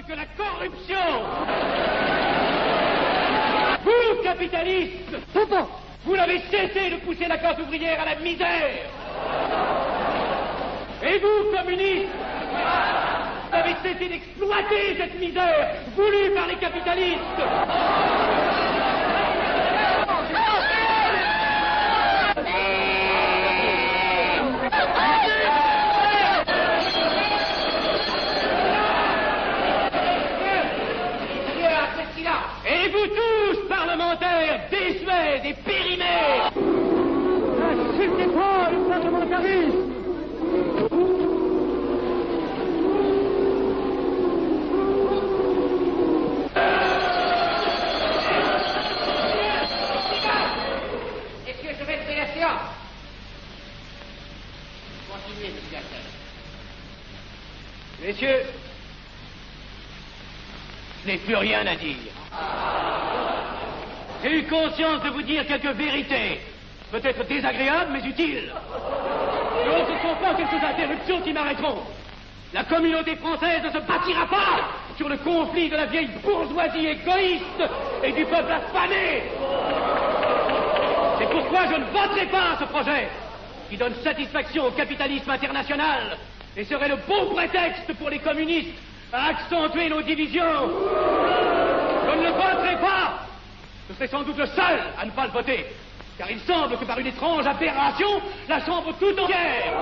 que la corruption. Vous, capitalistes, vous n'avez cessé de pousser la classe ouvrière à la misère. Et vous, communistes, vous avez cessé d'exploiter cette misère voulue par les capitalistes. Et vous tous, parlementaires, désuets et périmés, n'insultez pas le parlementarisme. Messieurs, je vais lever la séance. Continuez, monsieur Gastel. Messieurs, je n'ai plus rien à dire. J'ai eu conscience de vous dire quelques vérités, peut-être désagréables, mais utiles. Donc, ce ne sont pas quelques interruptions qui m'arrêteront. La communauté française ne se bâtira pas sur le conflit de la vieille bourgeoisie égoïste et du peuple affamé. C'est pourquoi je ne voterai pas ce projet qui donne satisfaction au capitalisme international et serait le bon prétexte pour les communistes à accentuer nos divisions. Je ne le voterai pas. Je serai sans doute le seul à ne pas le voter, car il semble que par une étrange aberration, la Chambre tout entière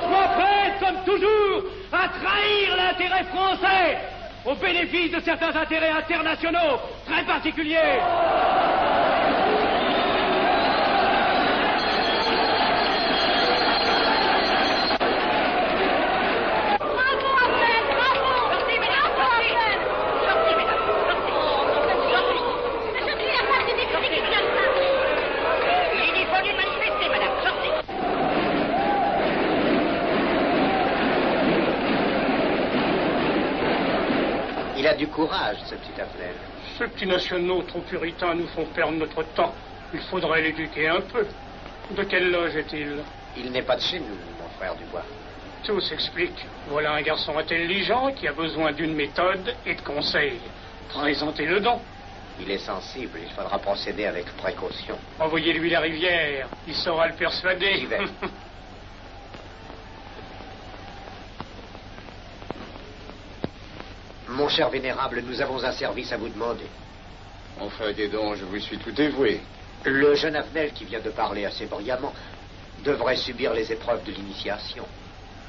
soit prête, comme toujours, à trahir l'intérêt français au bénéfice de certains intérêts internationaux très particuliers. Il a du courage, ce petit Affnel. Ces petits nationaux trop puritains nous font perdre notre temps. Il faudrait l'éduquer un peu. De quelle loge est-il? Il n'est pas de chez nous, mon frère Dubois. Tout s'explique. Voilà un garçon intelligent qui a besoin d'une méthode et de conseils. Présentez-le donc. Il est sensible, il faudra procéder avec précaution. Envoyez-lui la rivière, il saura le persuader. J'y vais. Mon cher vénérable, nous avons un service à vous demander. Enfin, dis donc, je vous suis tout dévoué. Le jeune Affnel qui vient de parler assez brillamment devrait subir les épreuves de l'initiation.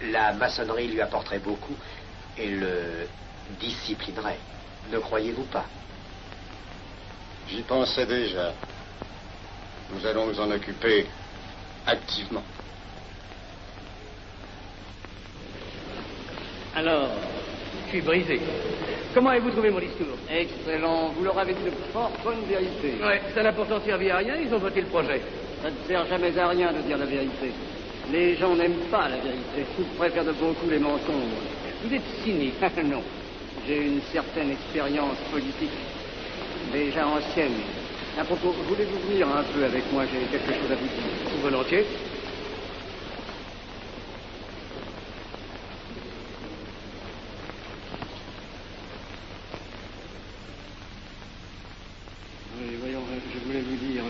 La maçonnerie lui apporterait beaucoup et le disciplinerait. Ne croyez-vous pas? J'y pensais déjà. Nous allons nous en occuper activement. Alors, je suis brisé. Comment avez-vous trouvé mon discours? Excellent. Vous leur avez dit de fort bonne vérité. Ouais, ça n'a pourtant servi à rien, ils ont voté le projet. Ça ne sert jamais à rien de dire la vérité. Les gens n'aiment pas la vérité. Ils préfèrent de beaucoup les mensonges. Vous êtes cynique. Non. J'ai une certaine expérience politique, déjà ancienne. À propos, voulez-vous venir un peu avec moi? J'ai quelque chose à vous dire. Volontiers. Oui, voyons, je voulais vous dire,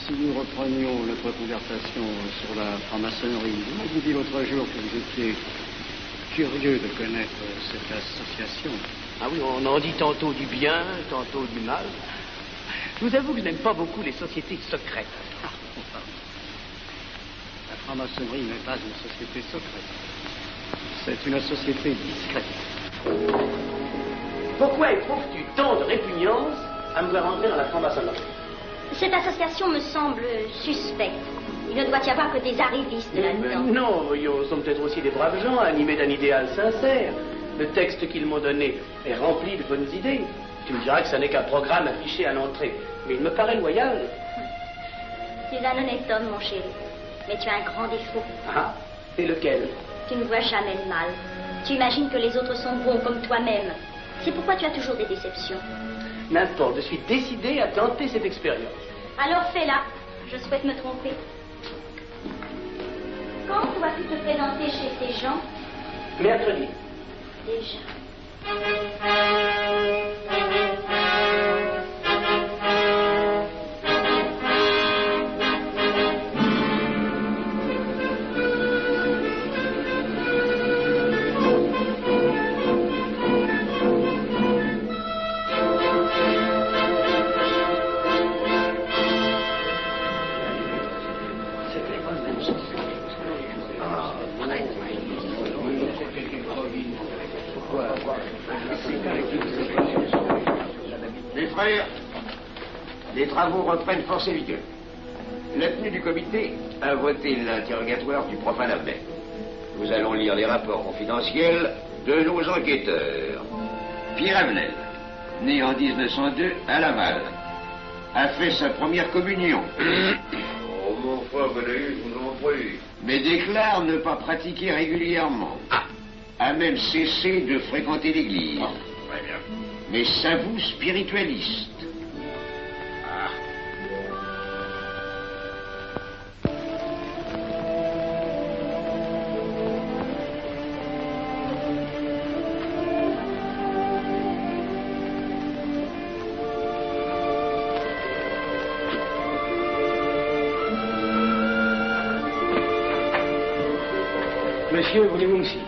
si nous reprenions notre conversation sur la franc-maçonnerie, vous m'avez dit l'autre jour que vous étiez curieux de connaître cette association. Ah oui, on en dit tantôt du bien, tantôt du mal. Je vous avoue que je n'aime pas beaucoup les sociétés secrètes. Ah, enfin. La franc-maçonnerie n'est pas une société secrète. C'est une société discrète. Pourquoi éprouves-tu tant de répugnance à me voir entrer dans la franc-maçonnerie? Cette association me semble suspecte. Il ne doit y avoir que des arrivistes là-dedans. Non, voyons, nous sommes peut-être aussi des braves gens animés d'un idéal sincère. Le texte qu'ils m'ont donné est rempli de bonnes idées. Tu me diras que ça n'est qu'un programme affiché à l'entrée. Mais il me paraît loyal. Tu es un honnête homme, mon chéri. Mais tu as un grand défaut. Ah, et lequel? Tu ne vois jamais le mal. Tu imagines que les autres sont bons comme toi-même. C'est pourquoi tu as toujours des déceptions. N'importe, je suis décidé à tenter cette expérience. Alors fais-la. Je souhaite me tromper. Quand dois-tu te présenter chez ces gens? Mercredi. Déjà. Mes frères, les travaux reprennent force et vigueur. La tenue du comité a voté l'interrogatoire du profane Abel. Nous allons lire les rapports confidentiels de nos enquêteurs. Pierre Avenel, né en 1902 à Laval, a fait sa première communion. Oh, mon frère Benaïs, je vous en prie. Mais déclare ne pas pratiquer régulièrement. A même cessé de fréquenter l'église. Très bien. Mais s'avoue spiritualiste. Monsieur, voulez-vous me citer?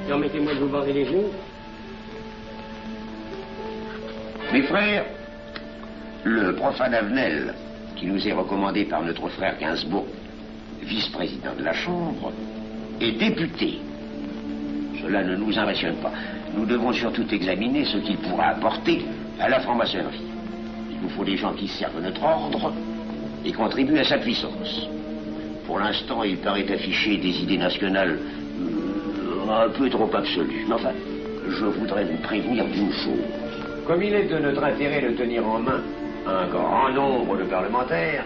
Permettez-moi de vous bander les genoux. Mes frères, le profane Avenel, qui nous est recommandé par notre frère Gainsbourg, vice-président de la Chambre, est député. Cela ne nous impressionne pas. Nous devons surtout examiner ce qu'il pourra apporter à la franc-maçonnerie. Il nous faut des gens qui servent notre ordre et contribuent à sa puissance. Pour l'instant, il paraît afficher des idées nationales un peu trop absolues. Mais enfin, je voudrais vous prévenir d'une chose. Comme il est de notre intérêt de tenir en main un grand nombre de parlementaires,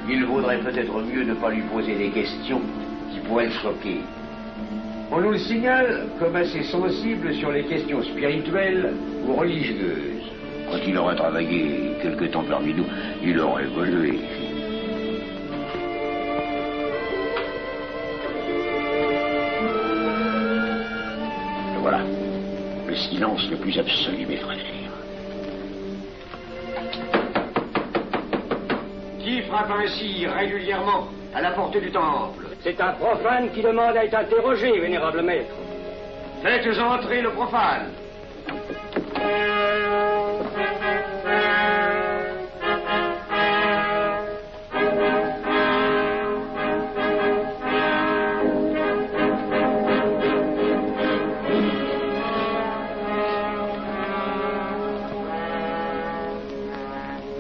il vaudrait peut-être mieux ne pas lui poser des questions qui pourraient le choquer. On nous le signale comme assez sensible sur les questions spirituelles ou religieuses. Quand il aura travaillé quelque temps parmi nous, il aura évolué. Voilà, le silence le plus absolu, mes frères. Qui frappe ainsi régulièrement à la porte du temple? C'est un profane qui demande à être interrogé, vénérable maître. Faites entrer le profane.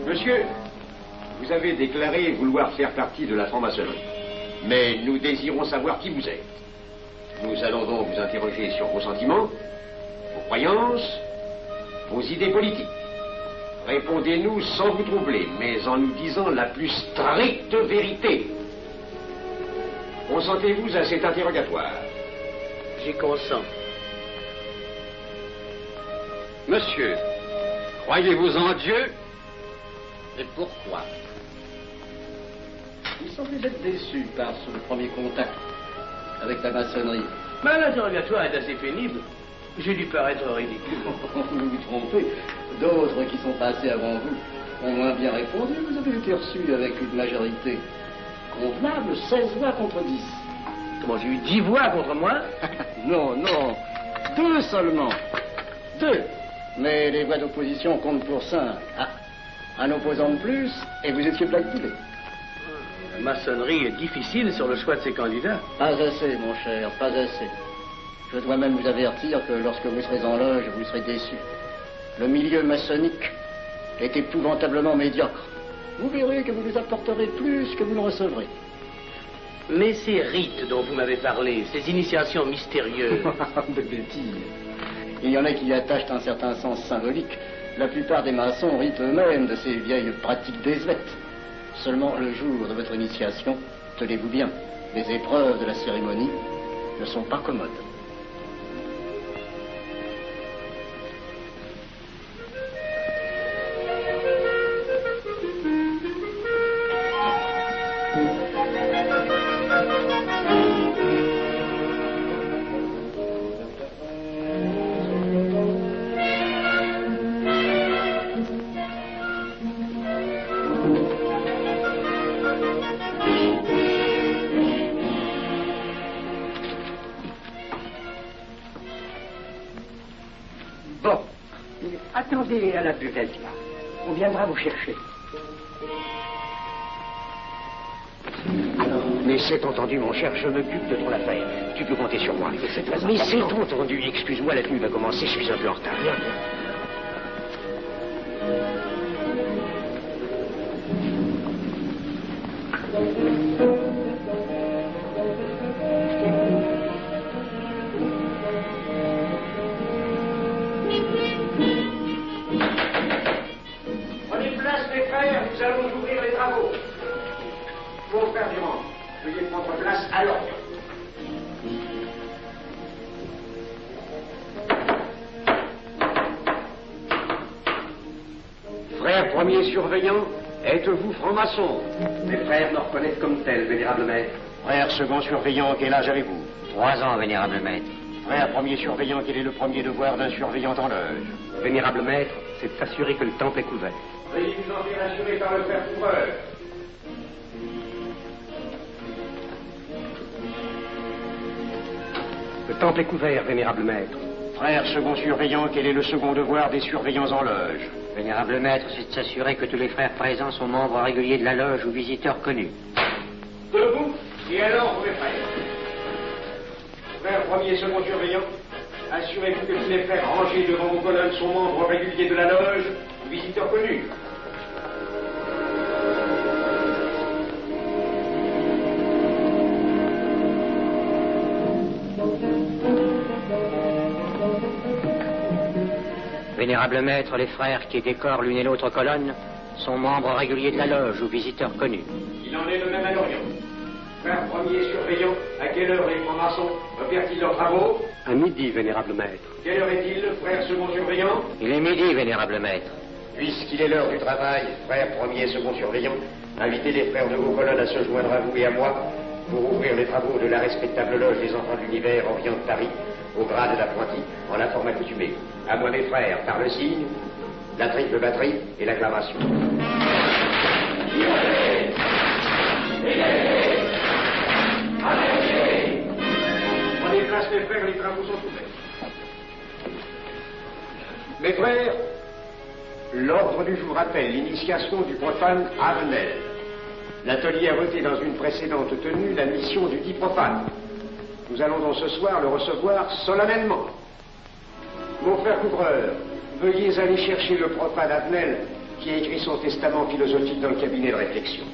Monsieur, vous avez déclaré vouloir faire partie de la franc-maçonnerie. Mais nous désirons savoir qui vous êtes. Nous allons donc vous interroger sur vos sentiments, vos croyances, vos idées politiques. Répondez-nous sans vous troubler, mais en nous disant la plus stricte vérité. Consentez-vous à cet interrogatoire? J'y consens. Monsieur, croyez-vous en Dieu? Et pourquoi? Il semblait être déçu par son premier contact avec la maçonnerie. Mais l'interrogatoire est assez pénible. J'ai dû paraître ridicule. Vous vous trompez. D'autres qui sont passés avant vous ont moins bien répondu. Vous avez été reçu avec une majorité convenable, 16 voix contre 10. Comment, j'ai eu 10 voix contre moi? Non, non. 2 seulement. 2. Mais les voix d'opposition comptent pour 5. Ah, un opposant de plus, et vous étiez blackpoolé. La maçonnerie est difficile sur le choix de ses candidats. Pas assez, mon cher, pas assez. Je dois même vous avertir que lorsque vous serez en loge, vous serez déçu. Le milieu maçonnique est épouvantablement médiocre. Vous verrez que vous nous apporterez plus que vous ne recevrez. Mais ces rites dont vous m'avez parlé, ces initiations mystérieuses... De bêtises. Il y en a qui y attachent un certain sens symbolique. La plupart des maçons rient eux-mêmes de ces vieilles pratiques désuètes. Seulement, le jour de votre initiation, tenez-vous bien, les épreuves de la cérémonie ne sont pas commodes. Bon. Attendez à la buvette, là. On viendra vous chercher. Mais c'est entendu, mon cher, je m'occupe de ton affaire. Tu peux compter sur moi. Mais c'est entendu, excuse-moi, la nuit va commencer, je suis un peu en retard. Bien, bien. Prenez place, mes frères, nous allons ouvrir les travaux. Mon frère Durand, veuillez prendre place à l'ordre. Frère premier surveillant, êtes-vous franc-maçon? Mes frères me reconnaissent comme tel, vénérable maître. Frère second surveillant, quel âge avez-vous? 3 ans, vénérable maître. Frère premier surveillant, quel est le premier devoir d'un surveillant en loge? Vénérable maître, c'est de s'assurer que le temple est couvert. Veuillez vous en faire assurer par le frère couvreur. Le temple est couvert, vénérable maître. Frère second surveillant, quel est le second devoir des surveillants en loge? Vénérable maître, c'est de s'assurer que tous les frères présents sont membres réguliers de la loge ou visiteurs connus. Debout, et alors, mes frères. Frère premier et second surveillant, assurez-vous que tous les frères rangés devant vos colonnes sont membres réguliers de la loge ou visiteurs connus. Vénérable maître, les frères qui décorent l'une et l'autre colonne sont membres réguliers de la loge ou visiteurs connus. Il en est de même à l'Orient. Frère premier surveillant, à quelle heure les francs-maçons opèrent-ils leurs travaux? À midi, vénérable maître. Quelle heure est-il, frère second surveillant? Il est midi, vénérable maître. Puisqu'il est l'heure du travail, frère premier et second surveillant, invitez les frères de vos colonnes à se joindre à vous et à moi pour ouvrir les travaux de la respectable loge des enfants de l'univers Orient de Paris, au grade d'apprenti, en la forme accoutumée. À moi, mes frères, par le signe, la triple batterie et l'acclamation. Prenez place, mes frères, les travaux sont ouverts. Mes frères, l'ordre du jour appelle l'initiation du profane Avenel. L'atelier a voté dans une précédente tenue la mission du dit profane. Nous allons donc ce soir le recevoir solennellement. Mon frère couvreur, veuillez aller chercher le profane Avenel qui a écrit son testament philosophique dans le cabinet de réflexion.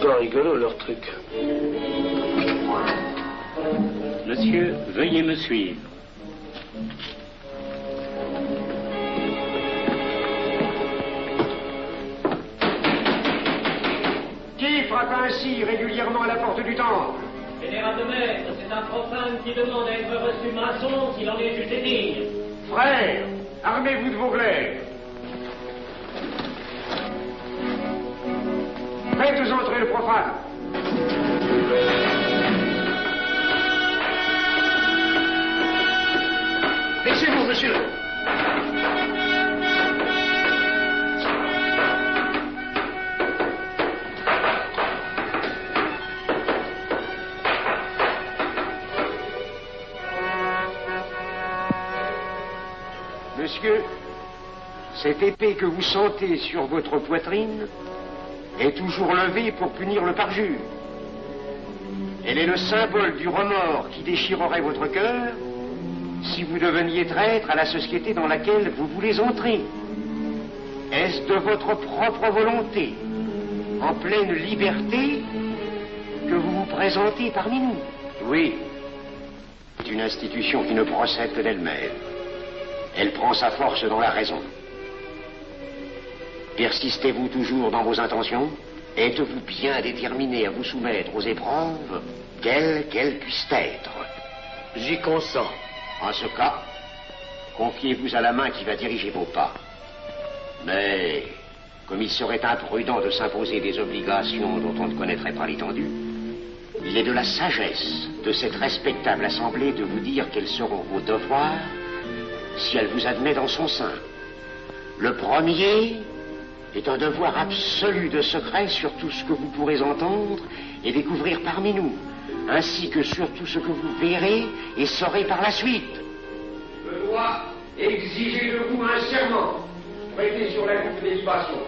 Pas rigolo leur truc. Monsieur, veuillez me suivre. Qui frappe ainsi régulièrement à la porte du temple? Vénérable maître, c'est un profane qui demande à être reçu maçon s'il en est jugé digne. Frères, armez-vous de vos glaives. Faites entrer le profane. Laissez-vous, monsieur. Monsieur, cette épée que vous sentez sur votre poitrine est toujours levée pour punir le parjure. Elle est le symbole du remords qui déchirerait votre cœur si vous deveniez traître à la société dans laquelle vous voulez entrer. Est-ce de votre propre volonté, en pleine liberté, que vous vous présentez parmi nous? Oui. C'est une institution qui ne procède que d'elle-même. Elle prend sa force dans la raison. Persistez-vous toujours dans vos intentions? Êtes-vous bien déterminé à vous soumettre aux épreuves, quelles qu'elles puissent être? J'y consens. En ce cas, confiez-vous à la main qui va diriger vos pas. Mais comme il serait imprudent de s'imposer des obligations dont on ne connaîtrait pas l'étendue, il est de la sagesse de cette respectable assemblée de vous dire quels seront vos devoirs si elle vous admet dans son sein. Le premier est un devoir absolu de secret sur tout ce que vous pourrez entendre et découvrir parmi nous, ainsi que sur tout ce que vous verrez et saurez par la suite. Je dois exiger de vous un serment prêté sur la coupe des libations.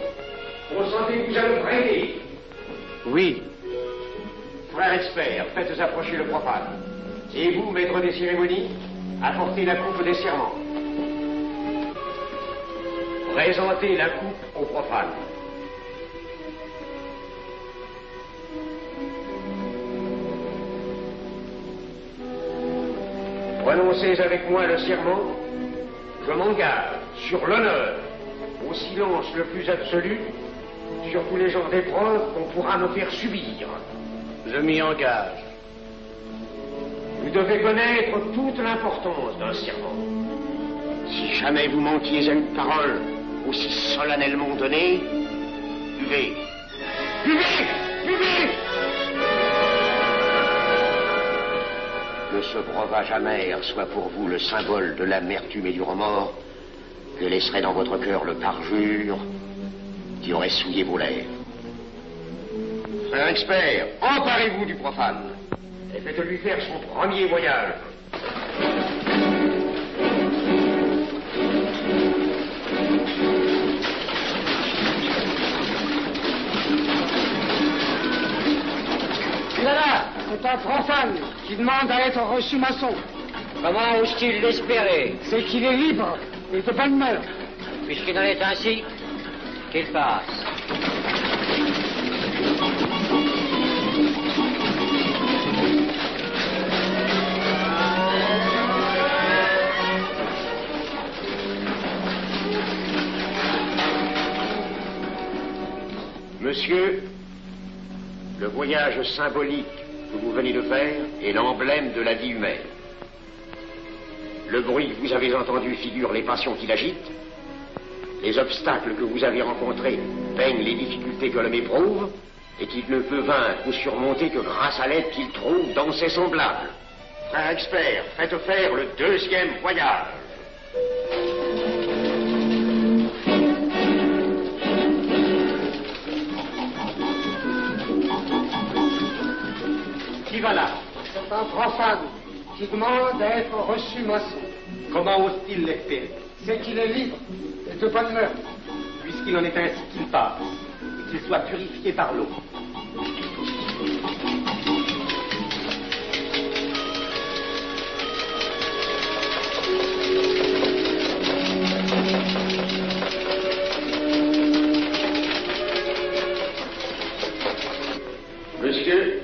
Consentez-vous à le prêter? Oui. Frère expert, faites approcher le profane. Et vous, maître des cérémonies, apportez la coupe des serments. Présentez la coupe au profane. Prononcez avec moi le serment. Je m'engage sur l'honneur, au silence le plus absolu, sur tous les genres d'épreuves qu'on pourra me faire subir. Je m'y engage. Vous devez connaître toute l'importance d'un serment. Si jamais vous manquiez à une parole aussi solennellement donnée, buvez. Buvez! Buvez! Que ce breuvage amer soit pour vous le symbole de l'amertume et du remords que laisserait dans votre cœur le parjure qui aurait souillé vos lèvres. Frère expert, emparez-vous du profane et faites-lui faire son premier voyage. Là, c'est un profane qui demande à être reçu maçon. Comment ose-t-il l'espérer? C'est qu'il est libre et de bonne mœurs. Puisqu'il en est ainsi, qu'il passe. Monsieur, le voyage symbolique que vous venez de faire est l'emblème de la vie humaine. Le bruit que vous avez entendu figure les passions qui l'agitent. Les obstacles que vous avez rencontrés peignent les difficultés que l'homme éprouve et qu'il ne peut vaincre ou surmonter que grâce à l'aide qu'il trouve dans ses semblables. Frère expert, faites faire le deuxième voyage. Qui va là? C'est un profane qui demande à être reçu maçon. Comment ose-t-il l'espérer? C'est qu'il est libre et de bonne mœurs. Puisqu'il en est ainsi, qu'il passe et qu'il soit purifié par l'eau. Monsieur,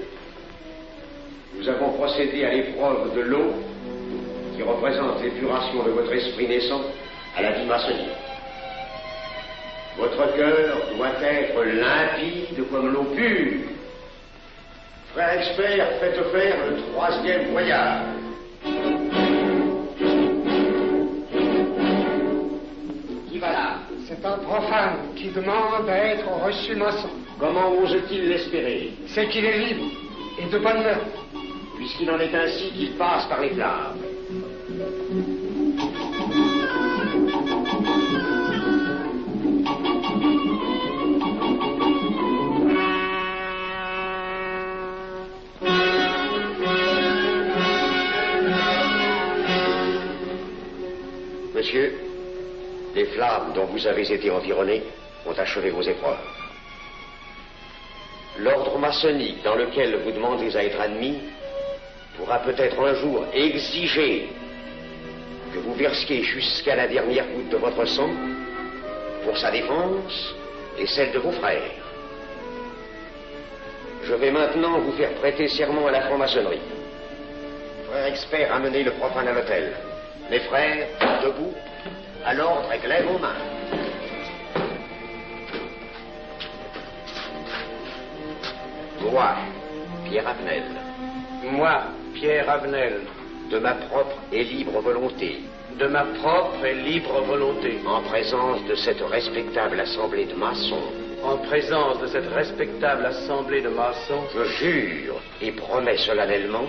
nous avons procédé à l'épreuve de l'eau qui représente l'épuration de votre esprit naissant à la vie maçonnique. Votre cœur doit être limpide comme l'eau pure. Frère expert, faites faire le troisième voyage. Qui va là? C'est un profane qui demande à être reçu maçon. Comment ose-t-il l'espérer? C'est qu'il est libre et de bonne mœurs. Puisqu'il en est ainsi qu'il passe par les flammes. Monsieur, les flammes dont vous avez été environné ont achevé vos épreuves. L'ordre maçonnique dans lequel vous demandez à être admis pourra peut-être un jour exiger que vous versiez jusqu'à la dernière goutte de votre sang pour sa défense et celle de vos frères. Je vais maintenant vous faire prêter serment à la franc-maçonnerie. Frère expert, amenez le profane à l'autel. Les frères, debout, à l'ordre et glaive aux mains. Moi, Pierre Avenel. Moi, Pierre Avenel. De ma propre et libre volonté, De ma propre et libre volonté. En présence de cette respectable assemblée de maçons. En présence de cette respectable assemblée de maçons. Je jure et promets solennellement.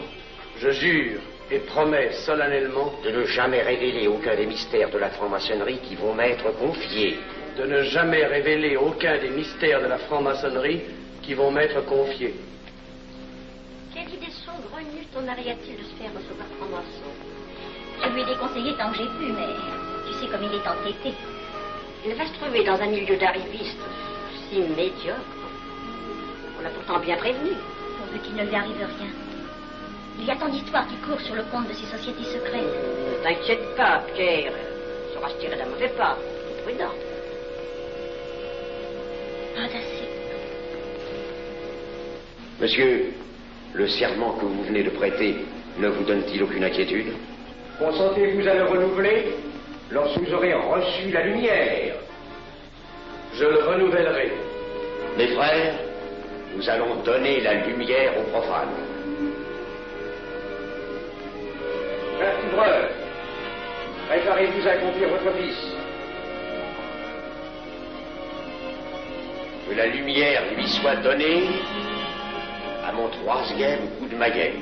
Je jure et promets solennellement. De ne jamais révéler aucun des mystères de la franc-maçonnerie qui vont m'être confiés. De ne jamais révéler aucun des mystères de la franc-maçonnerie qui vont m'être confiés. Quelle idée saugrenue ton mari a-t-il de se faire recevoir franc-maçon? Je lui ai déconseillé tant que j'ai pu, mais tu sais comme il est entêté. Il va se trouver dans un milieu d'arrivistes si médiocre. On l'a pourtant bien prévenu. Pourvu qu'il ne lui arrive rien. Il y a tant d'histoires qui courent sur le compte de ces sociétés secrètes. Ne t'inquiète pas, Pierre. Il saura se tirer d'un mauvais pas. Prudent. Pas assez. Monsieur, le serment que vous venez de prêter ne vous donne-t-il aucune inquiétude? Consentez-vous à le renouveler lorsque vous aurez reçu la lumière? Je le renouvellerai. Mes frères, nous allons donner la lumière aux profanes. Frère couvreur, préparez-vous à accomplir votre office. Que la lumière lui soit donnée à mon 3e coup de maguet.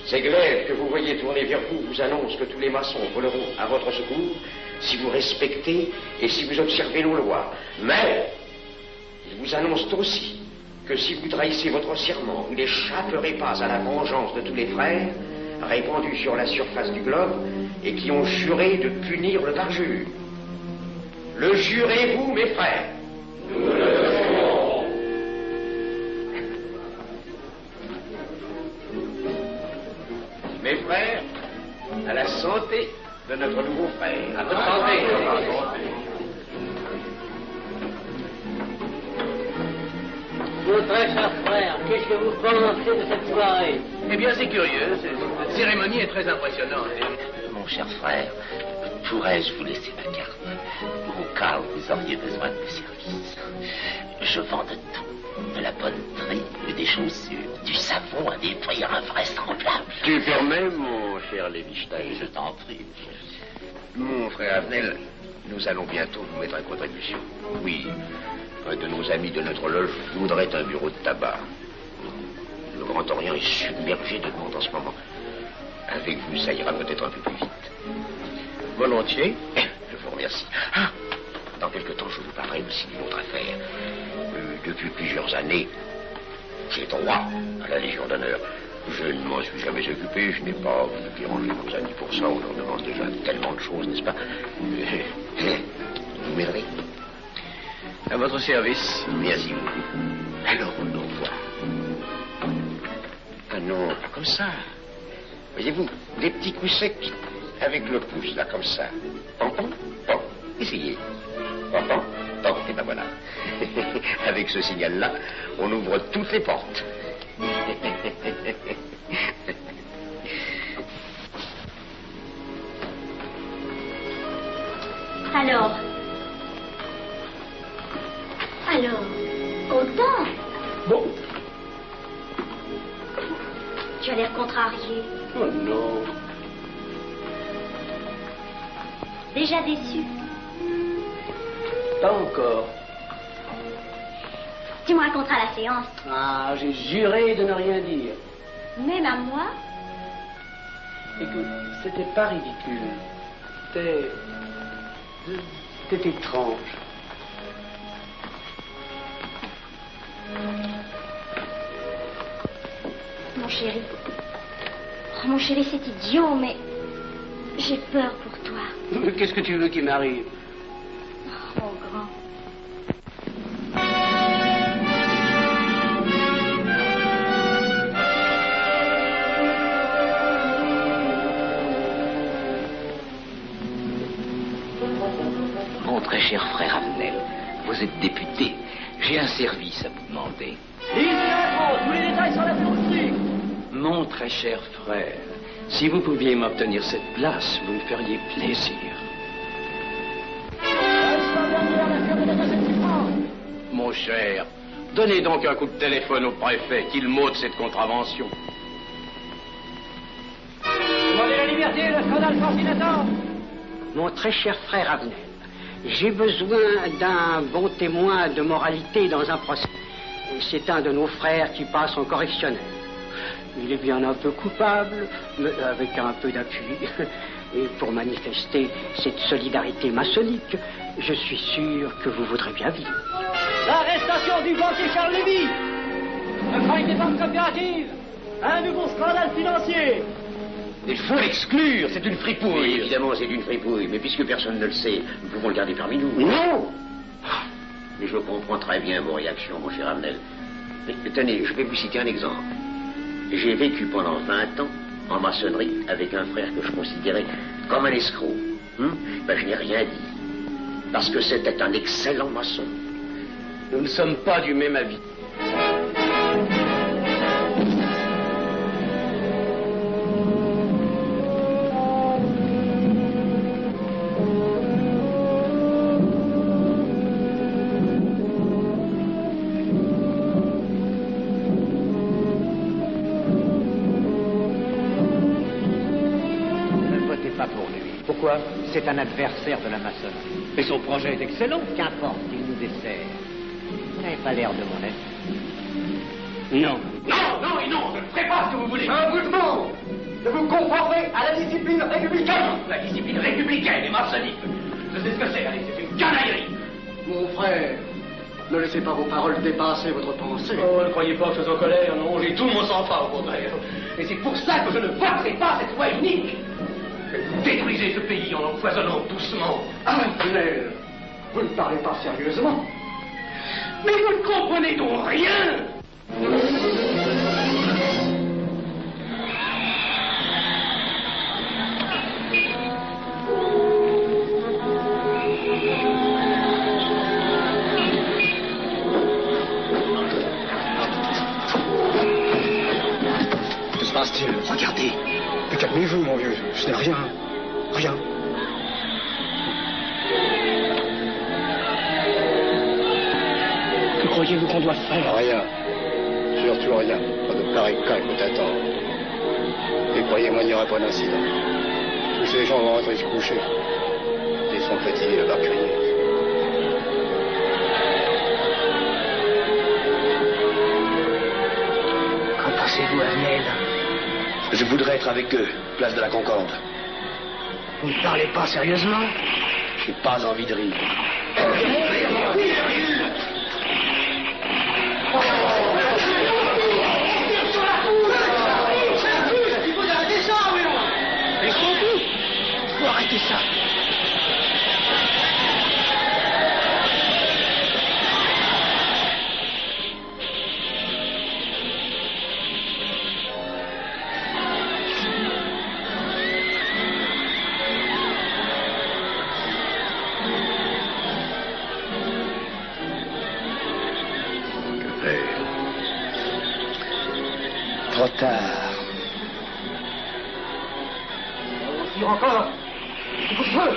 Ces glaives que vous voyez tourner vers vous vous annoncent que tous les maçons voleront à votre secours si vous respectez et si vous observez nos lois. Mais ils vous annoncent aussi que si vous trahissez votre serment, vous n'échapperez pas à la vengeance de tous les frères répandus sur la surface du globe et qui ont juré de punir le parjure. Le jurez-vous, mes frères? Nous le jurons. Mes frères, à la santé de notre nouveau frère. À votre santé. Mon très cher frère, qu'est-ce que vous pensez de cette soirée? Eh bien, c'est curieux. Cette cérémonie est très impressionnante. Mon cher frère, pourrais-je vous laisser ma carte au cas où vous auriez besoin de mes services? Je vends de tout. De la bonneterie, des chaussures, du savon à des prix invraisemblables. Tu permets, mon cher Lévi-Stein? Je t'en prie. Mon frère Avenel, nous allons bientôt vous mettre à contribution. Oui, un de nos amis de notre loge voudrait un bureau de tabac. Le Grand Orient est submergé de monde en ce moment. Avec vous, ça ira peut-être un peu plus vite. Volontiers. Je vous remercie. Ah, dans quelque temps, je vous parlerai aussi d'une autre affaire. Depuis plusieurs années, j'ai droit à la Légion d'honneur. Je ne m'en suis jamais occupé, je n'ai pas dérangé nos amis pour ça. On leur demande déjà tellement de choses, n'est-ce pas? Vous m'aiderez? À votre service. Merci beaucoup. Alors, on au revoir. Ah non, pas comme ça. Voyez-vous, des petits coups secs avec le pouce, là, comme ça. Pom, essayez. Pom, et ben voilà. Avec ce signal-là, on ouvre toutes les portes. Alors, content? Bon. Tu as l'air contrarié. Oh non. Déjà déçu? Pas encore. Tu me raconteras la séance. Ah, j'ai juré de ne rien dire. Même à moi? Écoute, c'était pas ridicule. C'était étrange. Mon chéri. Oh, mon chéri, c'est idiot, mais j'ai peur pour toi. Qu'est-ce que tu veux qu'il m'arrive? Oh, mon grand. Mon très cher frère Avenel, vous êtes député. J'ai un service à vous demander. Tous les détails sur la philosophie. Mon très cher frère, si vous pouviez m'obtenir cette place, vous me feriez plaisir. Mon cher, donnez donc un coup de téléphone au préfet, qu'il m'ôte cette contravention. Demandez la liberté, le scandale fascinateur. Mon très cher frère Avenel, j'ai besoin d'un bon témoin de moralité dans un procès. C'est un de nos frères qui passe en correctionnel. Il est bien un peu coupable, mais avec un peu d'appui. Et pour manifester cette solidarité maçonnique, je suis sûr que vous voudrez bien vivre. L'arrestation du banquier Charles Lévy. Le faillite des banques coopératives. Un nouveau scandale financier. Il faut l'exclure, c'est une fripouille. Oui, évidemment, c'est une fripouille, mais puisque personne ne le sait, nous pouvons le garder parmi nous. Non! Mais je comprends très bien vos réactions, mon cher Avenel. Mais tenez, je vais vous citer un exemple. J'ai vécu pendant 20 ans en maçonnerie avec un frère que je considérais comme un escroc. Je n'ai rien dit. Parce que c'était un excellent maçon. Nous ne sommes pas du même avis. Pourquoi? C'est un adversaire de la maçonnerie. Et son projet est excellent. Qu'importe, il nous dessert. Vous n'avez pas l'air de mon avis. Non. Non, je ne ferai pas ce que vous voulez. Je vous demande de vous conformer à la discipline républicaine. La discipline républicaine et maçonnique. Je sais ce que c'est, allez, c'est une canaillerie. Mon frère, ne laissez pas vos paroles dépasser votre pensée. Oh, ne croyez pas que je sois en colère, non, j'ai tout mon sang-froid au contraire. Et c'est pour ça que je ne voterai pas cette loi unique. Vous détruisez ce pays en l'empoisonnant doucement. Avenel, vous ne parlez pas sérieusement. Mais vous ne comprenez donc rien. Que se passe-t-il? Regardez. Mais calmez-vous, mon vieux. Ce n'est rien. Rien. Que croyez-vous qu'on doit faire? Rien. Surtout rien. Pas de pareil cas il faut attendre. Et croyez-moi, il n'y aura pas d'incident. Tous ces gens vont rentrer se coucher. Ils sont fatigués de leur crier. Qu'en pensez-vous, Avenel? Je voudrais être avec eux, place de la Concorde. Vous ne parlez pas sérieusement? J'ai pas envie de rire. Il faut arrêter ça. Trop tard. On tire encore. Feu.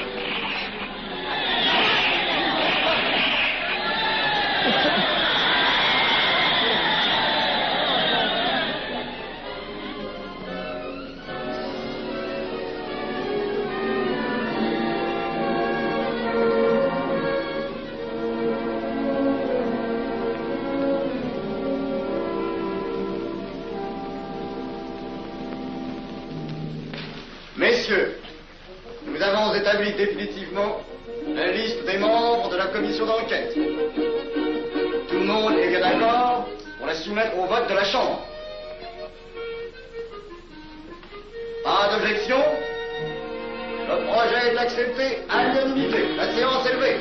messieurs, nous avons établi définitivement la liste des membres de la commission d'enquête. Tout le monde est bien d'accord pour la soumettre au vote de la Chambre. Pas d'objection? Le projet est accepté à l'unanimité. La séance est levée.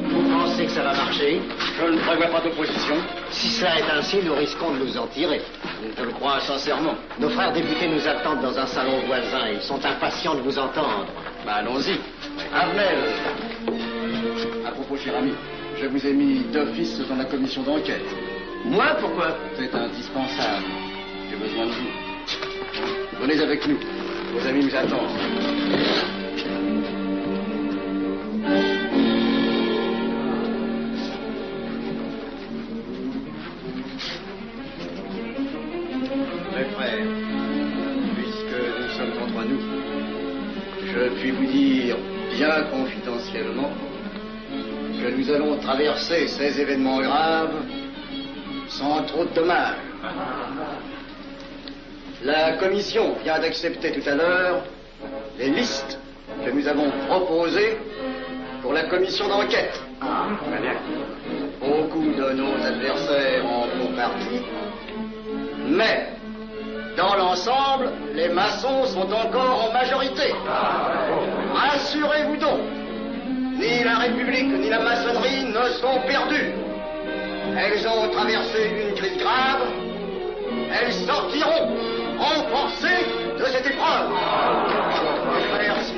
Vous pensez que ça va marcher? Je ne prévois pas d'opposition. Si cela est ainsi, nous risquons de nous en tirer. Je le crois sincèrement. Nos frères députés nous attendent dans un salon voisin. Ils sont impatients de vous entendre. Allons-y. Avenel. À propos, cher ami, je vous ai mis d'office dans la commission d'enquête. Moi, pourquoi? C'est indispensable. J'ai besoin de vous. Venez avec nous. Vos amis nous attendent. Mes frères, puisque nous sommes entre nous, je puis vous dire bien confidentiellement que nous allons traverser ces événements graves sans trop de dommages. La commission vient d'accepter tout à l'heure les listes que nous avons proposées pour la commission d'enquête. Beaucoup de nos adversaires en font partie, mais dans l'ensemble, les maçons sont encore en majorité. Rassurez-vous donc, ni la République ni la maçonnerie ne sont perdues. Elles ont traversé une crise grave. Elles sortiront renforcées de cette épreuve. Merci.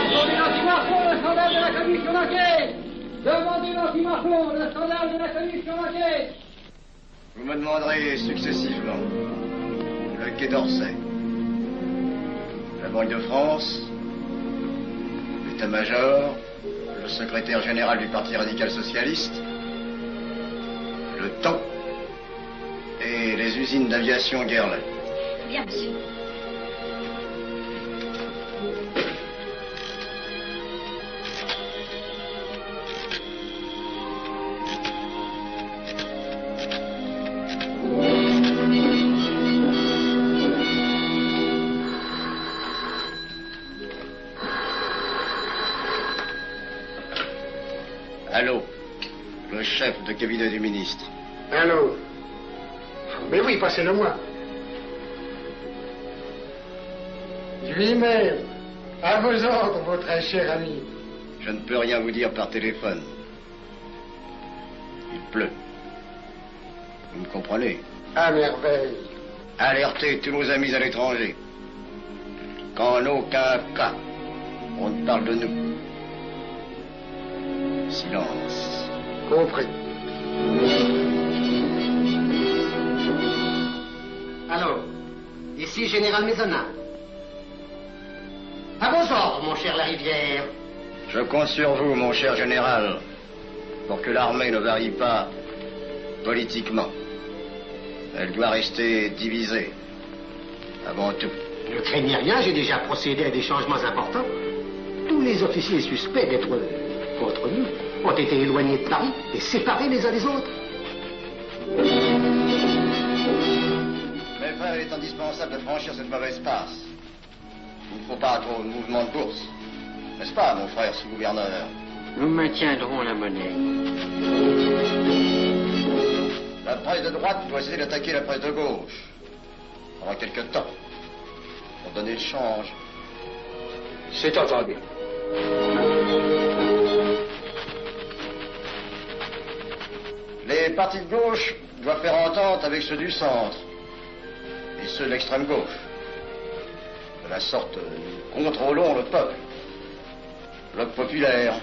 Demandez l'anti-Marchand, le scandale de la commission d'enquête. Demandez l'anti-Marchand, le scandale de la commission d'enquête. Vous me demanderez successivement le Quai d'Orsay, la Banque de France, l'état-major, le secrétaire général du Parti radical socialiste, le temps et les usines d'aviation Guerlain. Bien, monsieur. Allô, le chef de cabinet du ministre. Allô? Mais oui, passez-le moi. Lui-même, à vos ordres, votre très cher ami. Je ne peux rien vous dire par téléphone. Il pleut. Vous me comprenez? À merveille. Alertez tous nos amis à l'étranger. Qu'en aucun cas, on ne parle de nous. Silence. Compris. Allô, ici Général Maisonnat. À vos ordres, mon cher Larivière. Je compte sur vous, mon cher général, pour que l'armée ne varie pas politiquement. Elle doit rester divisée, avant tout. Ne craignez rien, j'ai déjà procédé à des changements importants. Tous les officiers suspects d'être contre nous ont été éloignés de Paris et séparés les uns des autres. Mes frères, il est indispensable de franchir cette mauvaise passe. Il ne faut pas trop de mouvement de bourse. N'est-ce pas, mon frère sous-gouverneur? Nous maintiendrons la monnaie. La presse de droite doit essayer d'attaquer la presse de gauche. Pendant quelque temps. Pour donner le change. C'est entendu. Les partis de gauche doivent faire entente avec ceux du centre. Et ceux de l'extrême gauche. De la sorte, nous contrôlons le peuple. Bloc populaire.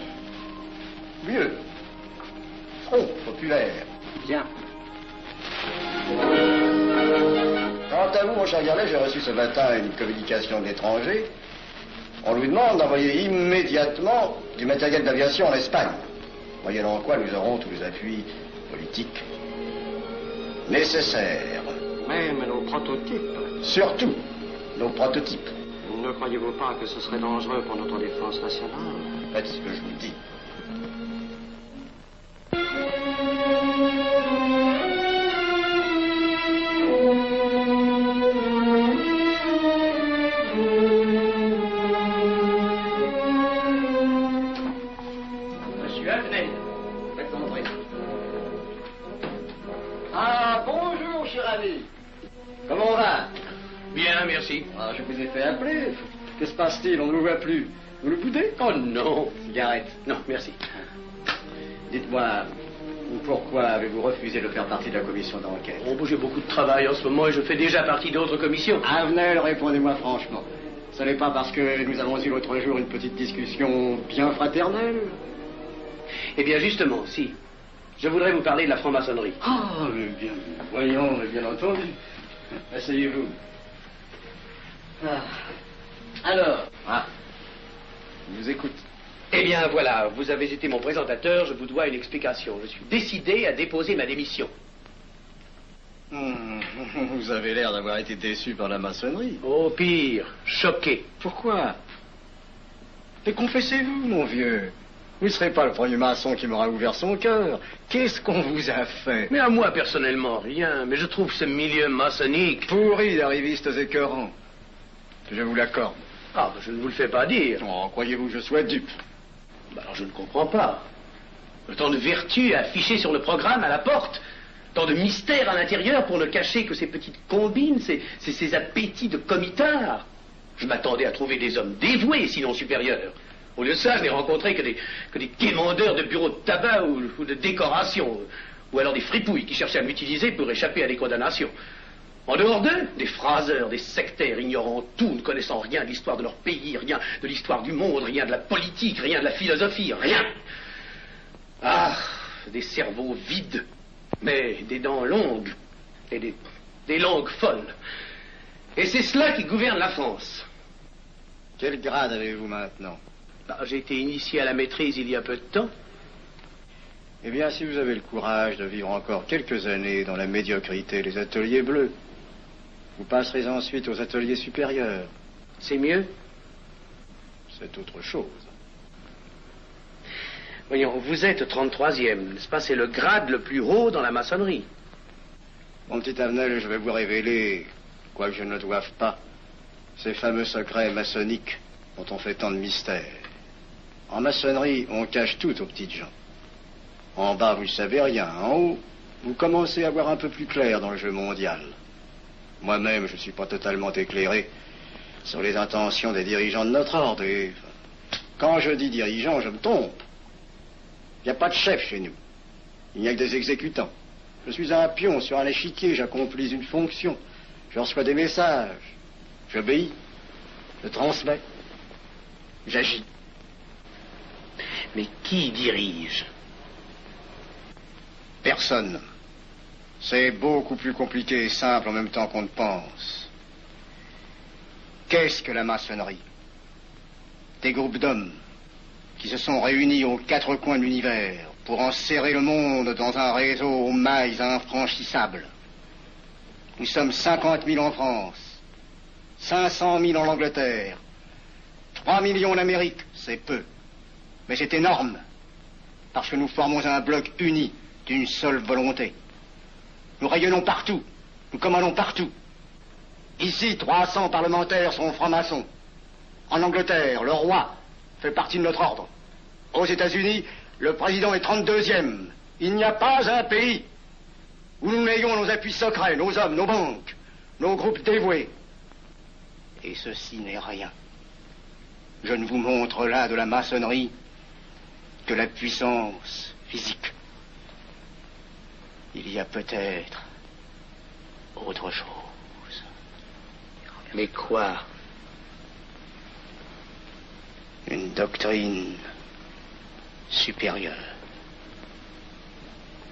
Mieux. Front populaire. Bien. Quant à vous, mon cher Garlet, j'ai reçu ce matin une communication de l'étranger. On nous demande d'envoyer immédiatement du matériel d'aviation en Espagne. Moyennant quoi nous aurons tous les appuis politiques nécessaires. Même nos nos prototypes. Surtout, nos prototypes. Ne croyez-vous pas que ce serait dangereux pour notre défense nationale? Faites ce que je vous dis. Monsieur Avenel, faites entrer. Ah, bonjour, cher ami. Comment on va? Bien, merci. Ah, je vous ai fait appeler. Que se passe-t-il? On ne vous voit plus. Vous le boudez? Oh non. Cigarette. Non, merci. Dites-moi, pourquoi avez-vous refusé de faire partie de la commission d'enquête? Oh, j'ai beaucoup de travail en ce moment et je fais déjà partie d'autres commissions. Avenel, répondez-moi franchement. Ce n'est pas parce que nous avons eu l'autre jour une petite discussion bien fraternelle? Eh bien, justement, si. Je voudrais vous parler de la franc-maçonnerie. Ah, mais bien, voyons, mais bien entendu. Asseyez-vous. Ah. Alors? Ah, je vous écoute. Eh bien, voilà, vous avez été mon présentateur, je vous dois une explication. Je suis décidé à déposer ma démission. Vous avez l'air d'avoir été déçu par la maçonnerie. Oh, pire, choqué. Pourquoi? Et confessez-vous, mon vieux. Vous ne serez pas le premier maçon qui m'aura ouvert son cœur. Qu'est-ce qu'on vous a fait? Mais à moi, personnellement, rien. Mais je trouve ce milieu maçonnique... pourri d'arrivistes écœurants. Je vous l'accorde. Ah, je ne vous le fais pas dire. Oh, croyez-vous que je sois dupe? Alors, je ne comprends pas. Tant de vertus affichées sur le programme à la porte. Tant de mystères à l'intérieur pour ne cacher que ces petites combines, ces appétits de comitard. Je m'attendais à trouver des hommes dévoués, sinon supérieurs. Au lieu de ça, je n'ai rencontré que des quémandeurs de bureaux de tabac ou de décoration, ou alors des fripouilles qui cherchaient à m'utiliser pour échapper à des condamnations. En dehors d'eux, des phraseurs, des sectaires, ignorant tout, ne connaissant rien de l'histoire de leur pays, rien de l'histoire du monde, rien de la politique, rien de la philosophie, rien. Ah, des cerveaux vides, mais des dents longues, et des langues folles. Et c'est cela qui gouverne la France. Quel grade avez-vous maintenant? J'ai été initié à la maîtrise il y a peu de temps. Eh bien, si vous avez le courage de vivre encore quelques années dans la médiocrité des ateliers bleus, vous passerez ensuite aux ateliers supérieurs. C'est mieux? C'est autre chose. Voyons, vous êtes 33e, n'est-ce pas? C'est le grade le plus haut dans la maçonnerie. Mon petit Avenel, je vais vous révéler, quoique je ne le doive pas, ces fameux secrets maçonniques dont on fait tant de mystères. En maçonnerie, on cache tout aux petites gens. En bas, vous ne savez rien. En haut, vous commencez à voir un peu plus clair dans le jeu mondial. Moi-même, je ne suis pas totalement éclairé sur les intentions des dirigeants de notre ordre. Et quand je dis dirigeants, je me trompe. Il n'y a pas de chef chez nous. Il n'y a que des exécutants. Je suis un pion sur un échiquier, j'accomplis une fonction. Je reçois des messages. J'obéis. Je transmets. J'agis. Mais qui dirige? Personne. C'est beaucoup plus compliqué et simple en même temps qu'on ne pense. Qu'est-ce que la maçonnerie? Des groupes d'hommes qui se sont réunis aux quatre coins de l'univers pour enserrer le monde dans un réseau aux mailles infranchissables. Nous sommes 50 000 en France, 500 000 en Angleterre, 3 millions en Amérique, c'est peu. Mais c'est énorme, parce que nous formons un bloc uni d'une seule volonté. Nous rayonnons partout, nous commandons partout. Ici, 300 parlementaires sont francs-maçons. En Angleterre, le roi fait partie de notre ordre. Aux États-Unis, le président est 32e. Il n'y a pas un pays où nous n'ayons nos appuis secrets, nos hommes, nos banques, nos groupes dévoués. Et ceci n'est rien. Je ne vous montre là de la maçonnerie que la puissance physique. Il y a peut-être autre chose. Mais quoi? Une doctrine supérieure.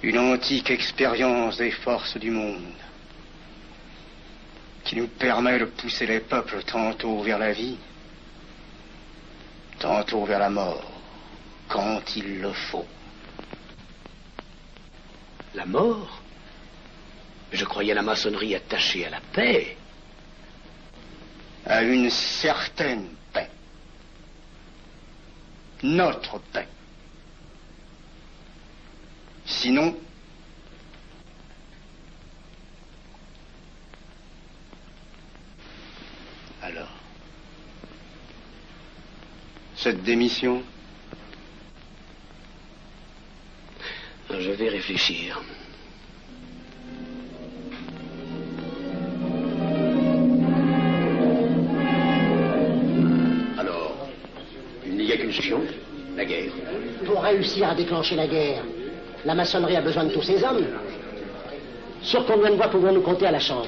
Une antique expérience des forces du monde qui nous permet de pousser les peuples tantôt vers la vie, tantôt vers la mort, quand il le faut. La mort? Je croyais la maçonnerie attachée à la paix. À une certaine paix. Notre paix. Sinon, alors, cette démission, je vais réfléchir. Alors, il n'y a qu'une solution, la guerre. Pour réussir à déclencher la guerre, la maçonnerie a besoin de tous ses hommes. Sur combien de voix pouvons-nous compter à la Chambre?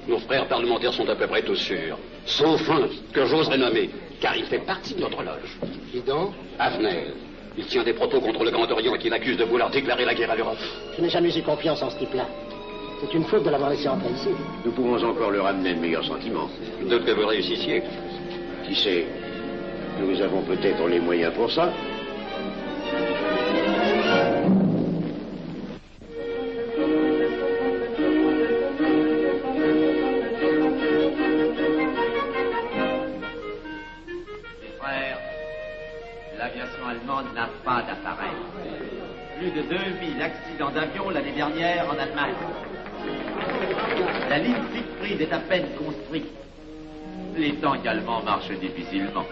Nos frères parlementaires sont à peu près tous sûrs. Sauf un que j'oserais nommer, car il fait partie de notre loge. Qui donc? Avenel. Il tient des propos contre le Grand Orient et qu'il accuse de vouloir déclarer la guerre à l'Europe. Je n'ai jamais eu confiance en ce type-là. C'est une faute de l'avoir laissé entrer ici. Nous pouvons encore leur amener de meilleurs sentiments. D'autres que vous réussissiez. Qui sait? Nous avons peut-être les moyens pour ça. L'aviation allemande n'a pas d'appareil. Plus de 2000 accidents d'avion l'année dernière en Allemagne. La ligne Siegfried est à peine construite. Les tanks allemands marchent difficilement.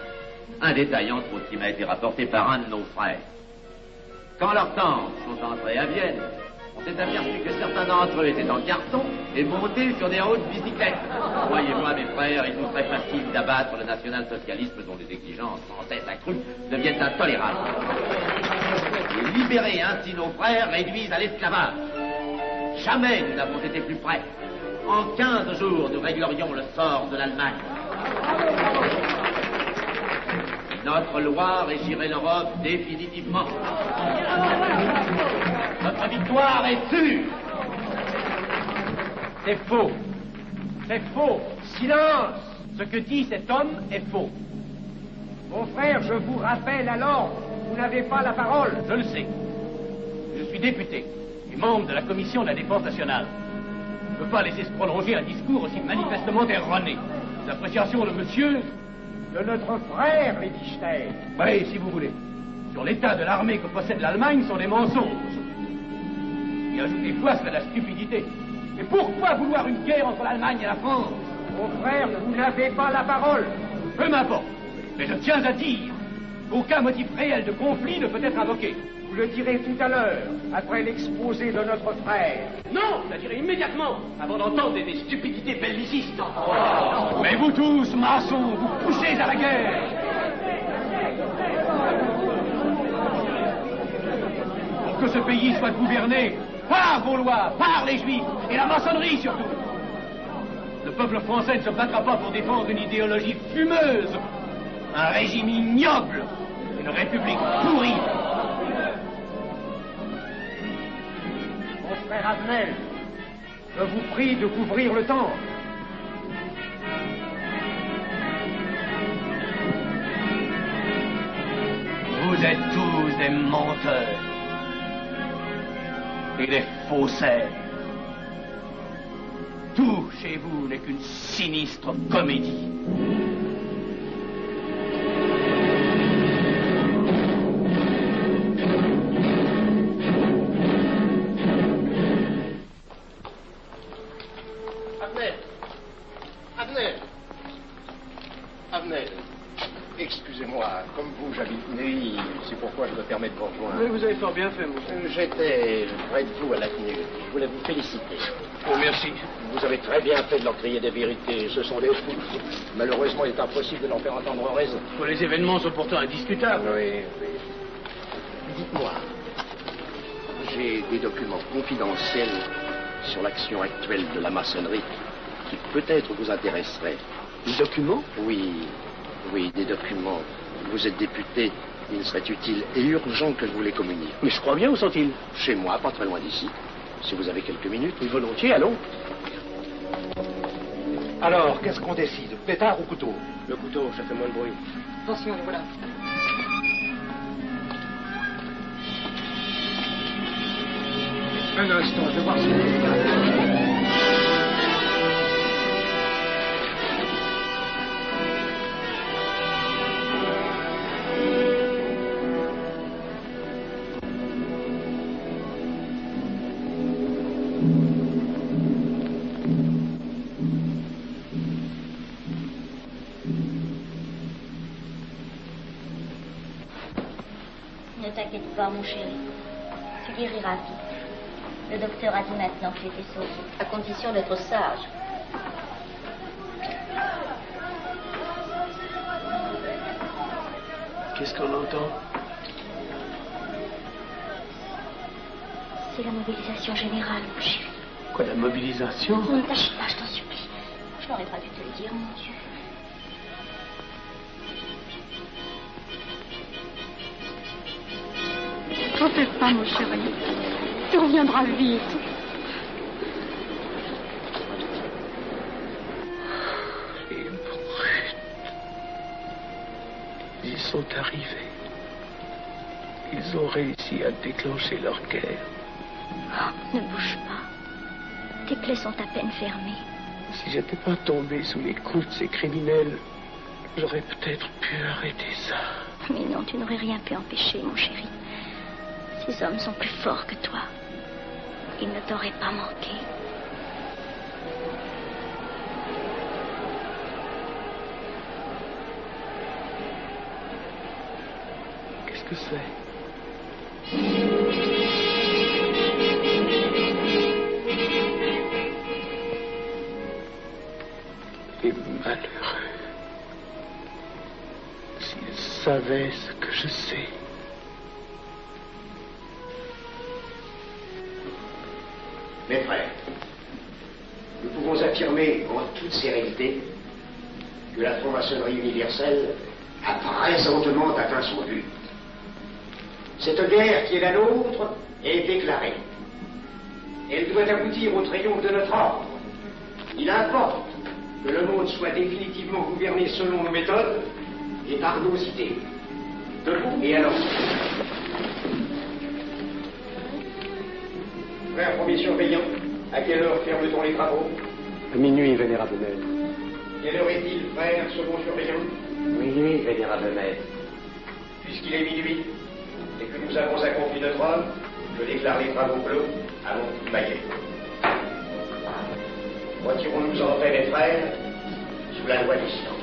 Un détail entre autres qui m'a été rapporté par un de nos frères. Quand leurs tanks sont entrés à Vienne, on s'est aperçu que certains d'entre eux étaient en carton et montés sur des hautes bicyclettes. Croyez-moi, mes frères, il nous serait facile d'abattre le national-socialisme dont les exigences sans cesse accrues deviennent intolérables. Et libérer ainsi nos frères réduisent à l'esclavage. Jamais nous n'avons été plus près. En 15 jours, nous réglerions le sort de l'Allemagne. Notre loi régirait l'Europe définitivement. Notre victoire est sûre. C'est faux. C'est faux. Silence. Ce que dit cet homme est faux. Mon frère, je vous rappelle alors, vous n'avez pas la parole. Je le sais. Je suis député et membre de la commission de la défense nationale. Je ne peux pas laisser se prolonger un discours aussi manifestement erroné. Les appréciations de monsieur... de notre frère, Liechtenstein. Oui, si vous voulez. Sur l'état de l'armée que possède l'Allemagne sont des mensonges. Et ajouter quoi serait la stupidité. Mais pourquoi vouloir une guerre entre l'Allemagne et la France? Mon frère, vous n'avez pas la parole. Peu m'importe. Mais je tiens à dire qu'aucun motif réel de conflit ne peut être invoqué. Vous le direz tout à l'heure, après l'exposé de notre frère. Non, je le dirai immédiatement, avant d'entendre des stupidités bellicistes. Oh. Mais vous tous, maçons, vous poussez à la guerre. Pour que ce pays soit gouverné par vos lois, par les Juifs, et la maçonnerie surtout. Le peuple français ne se battra pas pour défendre une idéologie fumeuse, un régime ignoble, une république pourrie. Mon frère Avenel, je vous prie de couvrir le temple. Vous êtes tous des menteurs et des faussaires. Tout chez vous n'est qu'une sinistre comédie. Avenel, excusez-moi, comme vous, j'habite Neuilly, c'est pourquoi je me permets de vous rejoindre. Oui, vous avez fort bien fait, monsieur. J'étais près de vous à la tenue. Je voulais vous féliciter. Oh, merci. Vous avez très bien fait de leur crier des vérités. Ce sont des fous. Malheureusement, il est impossible de leur faire entendre raison. Les événements sont pourtant indiscutables. Oui. Dites-moi, j'ai des documents confidentiels sur l'action actuelle de la maçonnerie qui peut-être vous intéresseraient. Des documents? Oui, des documents. Vous êtes député, il serait utile et urgent que je vous les communique. Mais je crois bien, où sont-ils? Chez moi, pas très loin d'ici. Si vous avez quelques minutes. Oui, volontiers, allons. Alors, qu'est-ce qu'on décide? Pétard ou couteau? Le couteau, ça fait moins de bruit. Attention, les voilà. Un instant, je vais voir si... t'inquiète pas, mon chéri. Tu guériras vite. Le docteur a dit maintenant que tu étais sauvé, à condition d'être sage. Qu'est-ce qu'on entend? C'est la mobilisation générale, mon chéri. Quoi, la mobilisation? Ne t'agite pas, je t'en supplie. Je n'aurais pas dû te le dire, mon Dieu. T'en fais pas, mon chéri. Tu reviendras vite. Les brutes. Ils sont arrivés. Ils ont réussi à déclencher leur guerre. Oh, ne bouge pas. Tes plaies sont à peine fermées. Si j'étais pas tombé sous les coups de ces criminels, j'aurais peut-être pu arrêter ça. Mais non, tu n'aurais rien pu empêcher, mon chéri. Ces hommes sont plus forts que toi. Ils ne t'auraient pas manqué. Qu'est-ce que c'est? Les malheureux. S'ils savaient ce que je sais. Mes frères, nous pouvons affirmer en toute sérénité que la franc-maçonnerie universelle a présentement atteint son but. Cette guerre qui est la nôtre est déclarée. Elle doit aboutir au triomphe de notre ordre. Il importe que le monde soit définitivement gouverné selon nos méthodes et par nos idées. Debout et alors. Frère premier surveillant, à quelle heure ferme-t-on les travaux? À minuit, vénérable maître. Quelle heure est-il, frère second surveillant? Minuit, vénérable maître. Puisqu'il est minuit et que nous avons accompli notre œuvre, je déclare les travaux clos. Allons, Maillet. Retirons-nous en fait, mes frères, sous la loi du silence.